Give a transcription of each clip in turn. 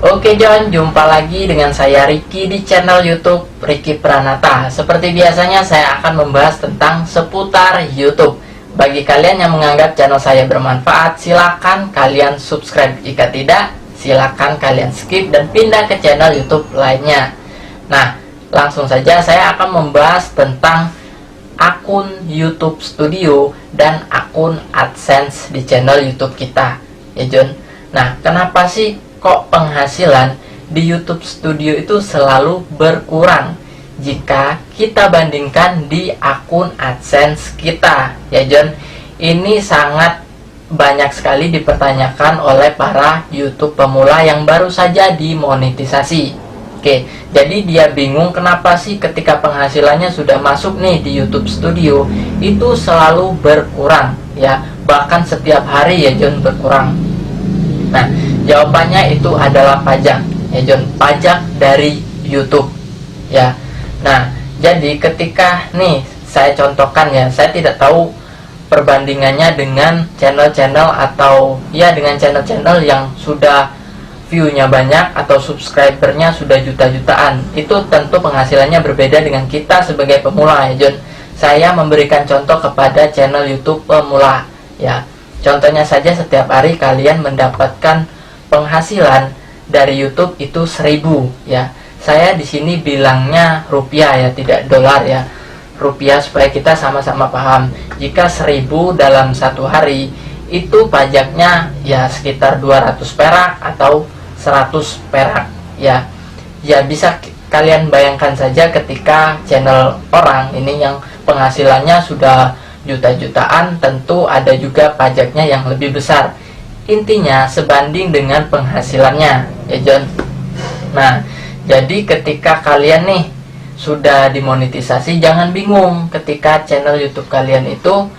Oke John, jumpa lagi dengan saya Ricky di channel YouTube Ricky Pranata. Seperti biasanya saya akan membahas tentang seputar YouTube. Bagi kalian yang menganggap channel saya bermanfaat, silakan kalian subscribe. Jika tidak, silakan kalian skip dan pindah ke channel YouTube lainnya. Nah, langsung saja saya akan membahas tentang akun YouTube Studio dan akun AdSense di channel YouTube kita, ya John. Nah, kenapa sih kok penghasilan di YouTube Studio itu selalu berkurang jika kita bandingkan di akun AdSense kita, ya John? Ini sangat banyak sekali dipertanyakan oleh para YouTube pemula yang baru saja dimonetisasi. Oke, jadi dia bingung kenapa sih ketika penghasilannya sudah masuk nih di YouTube Studio itu selalu berkurang, ya, bahkan setiap hari ya John berkurang. Nah, jawabannya itu adalah pajak, ya John, pajak dari YouTube, ya. Nah, jadi ketika nih saya contohkan ya, saya tidak tahu perbandingannya dengan channel-channel atau ya dengan channel-channel yang sudah view-nya banyak atau subscribernya sudah juta-jutaan. Itu tentu penghasilannya berbeda dengan kita sebagai pemula, ya John. Saya memberikan contoh kepada channel YouTube pemula, ya. Contohnya saja setiap hari kalian mendapatkan penghasilan dari YouTube itu 1000, ya. Saya di sini bilangnya rupiah ya, tidak dolar ya. Rupiah supaya kita sama-sama paham. Jika 1000 dalam satu hari itu pajaknya ya sekitar 200 perak atau 100 perak, ya. Ya bisa kalian bayangkan saja ketika channel orang ini yang penghasilannya sudah juta-jutaan, tentu ada juga pajaknya yang lebih besar. Intinya sebanding dengan penghasilannya, ya John. Nah, jadi ketika kalian nih sudah dimonetisasi, jangan bingung ketika channel YouTube kalian itu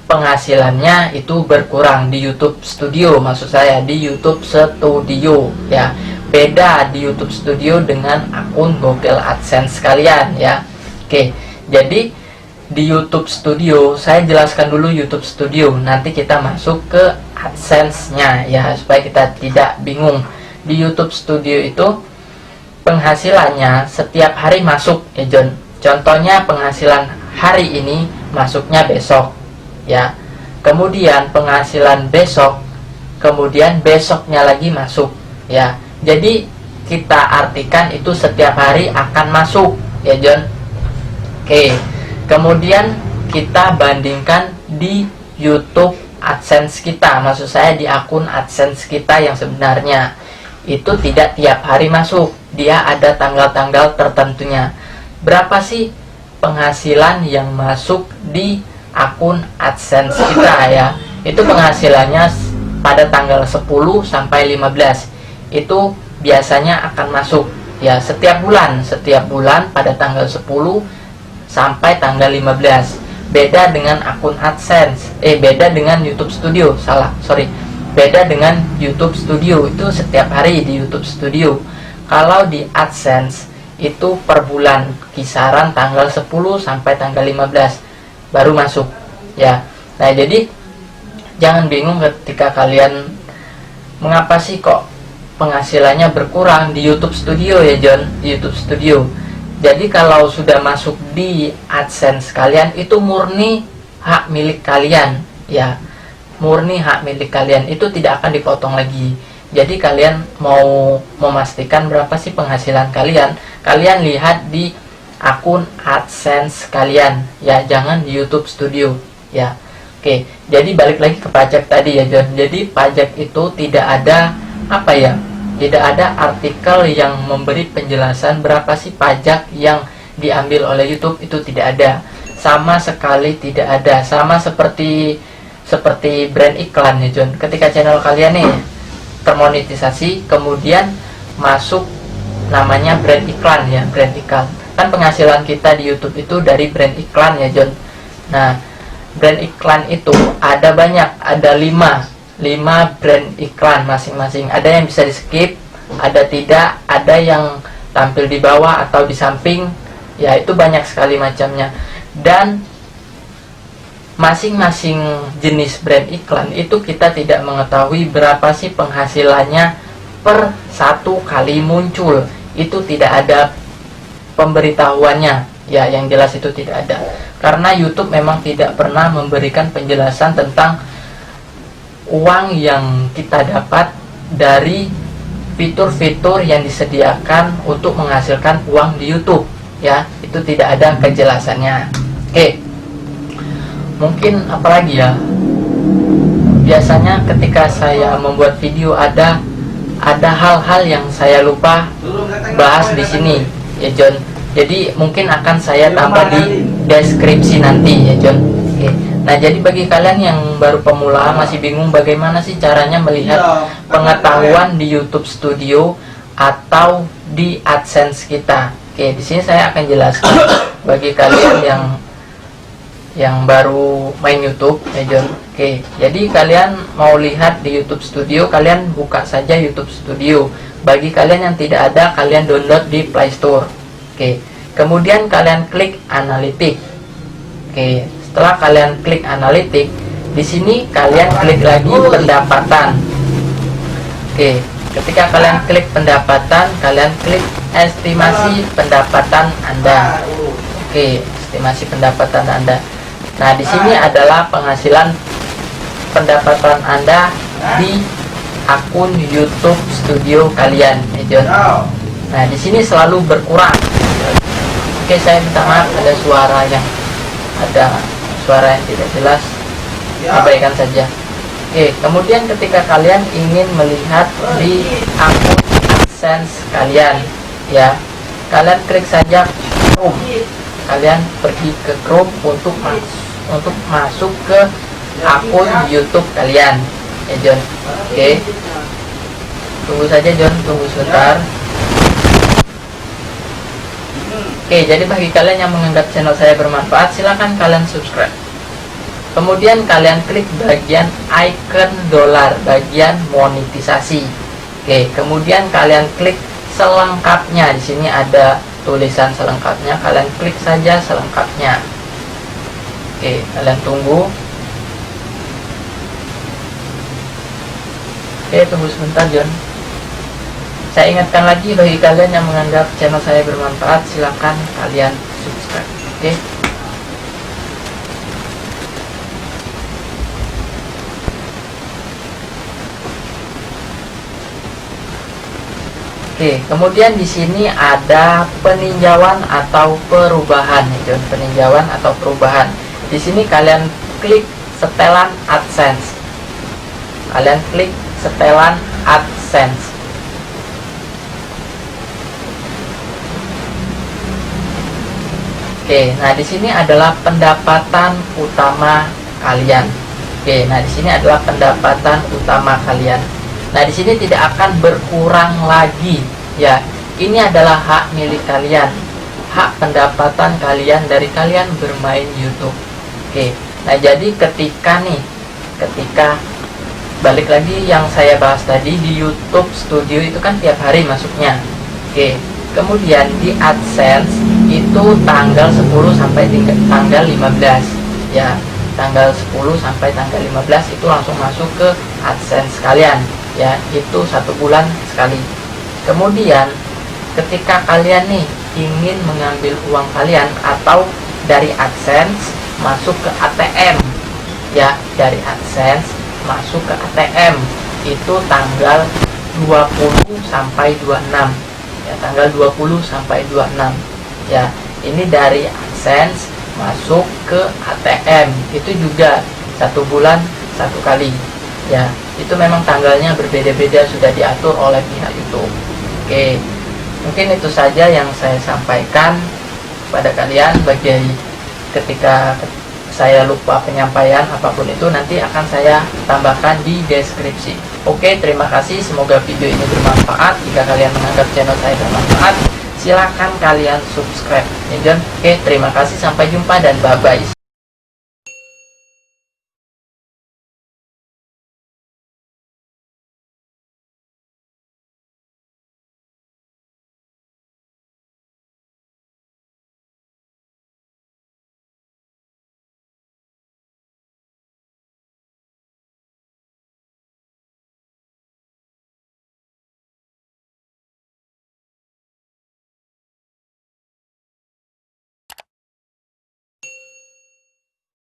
penghasilannya itu berkurang di YouTube Studio, maksud saya di YouTube Studio, ya. Beda di YouTube Studio dengan akun Google AdSense kalian, ya. Oke, jadi di YouTube Studio saya jelaskan dulu YouTube Studio, nanti kita masuk ke AdSense-nya ya, supaya kita tidak bingung. Di YouTube Studio itu penghasilannya setiap hari masuk, ya John. Contohnya penghasilan hari ini masuknya besok, ya. Kemudian penghasilan besok, kemudian besoknya lagi masuk, ya. Jadi kita artikan itu setiap hari akan masuk, ya John. Oke. Kemudian kita bandingkan di YouTube AdSense kita, maksud saya di akun AdSense kita yang sebenarnya. Itu tidak tiap hari masuk, dia ada tanggal-tanggal tertentunya. Berapa sih penghasilan yang masuk di akun AdSense kita ya? Itu penghasilannya pada tanggal 10 sampai 15. Itu biasanya akan masuk ya setiap bulan pada tanggal 10 sampai tanggal 15. Beda dengan akun AdSense, beda dengan YouTube Studio, beda dengan YouTube Studio, itu setiap hari di YouTube Studio. Kalau di AdSense itu per bulan, kisaran tanggal 10 sampai tanggal 15 baru masuk, ya. Nah, jadi jangan bingung ketika kalian mengapa sih kok penghasilannya berkurang di YouTube Studio, ya John, di YouTube Studio. Jadi kalau sudah masuk di AdSense kalian itu murni hak milik kalian, ya. Murni hak milik kalian, itu tidak akan dipotong lagi. Jadi kalian mau memastikan berapa sih penghasilan kalian, kalian lihat di akun AdSense kalian, ya, jangan di YouTube Studio, ya. Oke, jadi balik lagi ke pajak tadi, ya John. Jadi pajak itu tidak ada tidak ada artikel yang memberi penjelasan berapa sih pajak yang diambil oleh YouTube, itu tidak ada. Sama sekali tidak ada. Sama seperti brand iklan, ya John. Ketika channel kalian nih termonetisasi, kemudian masuk namanya brand iklan, ya, brand iklan. Kan penghasilan kita di YouTube itu dari brand iklan, ya John. Nah, brand iklan itu ada banyak, ada 5 brand iklan masing-masing. Ada yang bisa di skip, ada tidak, ada yang tampil di bawah atau di samping, ya, itu banyak sekali macamnya. Dan masing-masing jenis brand iklan itu kita tidak mengetahui berapa sih penghasilannya per 1 kali muncul. Itu tidak ada pemberitahuannya, ya, yang jelas itu tidak ada. Karena YouTube memang tidak pernah memberikan penjelasan tentang uang yang kita dapat dari fitur-fitur yang disediakan untuk menghasilkan uang di YouTube, ya. Itu tidak ada kejelasannya. Oke. Mungkin apalagi ya? Biasanya ketika saya membuat video ada hal-hal yang saya lupa bahas di sini, ya John. Jadi mungkin akan saya tambah di deskripsi nanti, ya John. Oke. Nah, jadi bagi kalian yang baru pemula masih bingung bagaimana sih caranya melihat pengetahuan di YouTube Studio atau di AdSense kita. Oke, di sini saya akan jelaskan bagi kalian yang baru main YouTube, ya John. Oke, jadi kalian mau lihat di YouTube Studio, kalian buka saja YouTube Studio. Bagi kalian yang tidak ada, kalian download di Play Store. Oke, kemudian kalian klik Analytics. Oke, setelah kalian klik Analytics, di sini kalian klik lagi pendapatan. Oke, ketika kalian klik pendapatan, kalian klik estimasi pendapatan Anda. Oke, estimasi pendapatan Anda. Nah, di sini adalah penghasilan pendapatan Anda di akun YouTube Studio kalian, ya John. Nah, di sini selalu berkurang. Oke, saya minta maaf ada suara yang tidak jelas. Abaikan saja. Oke, kemudian ketika kalian ingin melihat di akun AdSense kalian, ya, kalian klik saja Chrome. Kalian pergi ke Chrome untuk masuk ke akun YouTube kalian, ya John. Oke, tunggu saja John, tunggu sebentar. Oke, jadi bagi kalian yang menganggap channel saya bermanfaat, silahkan kalian subscribe. Kemudian kalian klik bagian icon dolar, bagian monetisasi. Oke, kemudian kalian klik selengkapnya. Di sini ada tulisan selengkapnya, kalian klik saja selengkapnya. Oke, kalian tunggu. Oke, tunggu sebentar John. Saya ingatkan lagi bagi kalian yang menganggap channel saya bermanfaat, silakan kalian subscribe. Oke. Oke, kemudian di sini ada peninjauan atau perubahan, ya John. Peninjauan atau perubahan. Di sini kalian klik setelan AdSense. Kalian klik setelan AdSense. Oke, nah di sini adalah pendapatan utama kalian. Oke, nah di sini adalah pendapatan utama kalian. Nah di sini tidak akan berkurang lagi, ya. Ini adalah hak milik kalian, hak pendapatan kalian dari kalian bermain YouTube. Oke, nah jadi ketika balik lagi yang saya bahas tadi, di YouTube Studio itu kan tiap hari masuknya. Oke, kemudian di AdSense itu tanggal 10 sampai tanggal 15, ya. Tanggal 10 sampai tanggal 15 itu langsung masuk ke AdSense kalian, ya. Itu 1 bulan sekali. Kemudian ketika kalian nih ingin mengambil uang kalian atau dari AdSense masuk ke ATM, ya, dari AdSense masuk ke ATM itu tanggal 20 sampai 26, ya, tanggal 20 sampai 26, ya. Ini dari AdSense masuk ke ATM itu juga 1 bulan 1 kali, ya. Itu memang tanggalnya berbeda-beda, sudah diatur oleh pihak YouTube. Oke, mungkin itu saja yang saya sampaikan pada kalian. Bagi ketika saya lupa penyampaian apapun itu, nanti akan saya tambahkan di deskripsi. Oke, terima kasih. Semoga video ini bermanfaat. Jika kalian menganggap channel saya bermanfaat, silahkan kalian subscribe, ya John. Oke, terima kasih. Sampai jumpa dan bye-bye.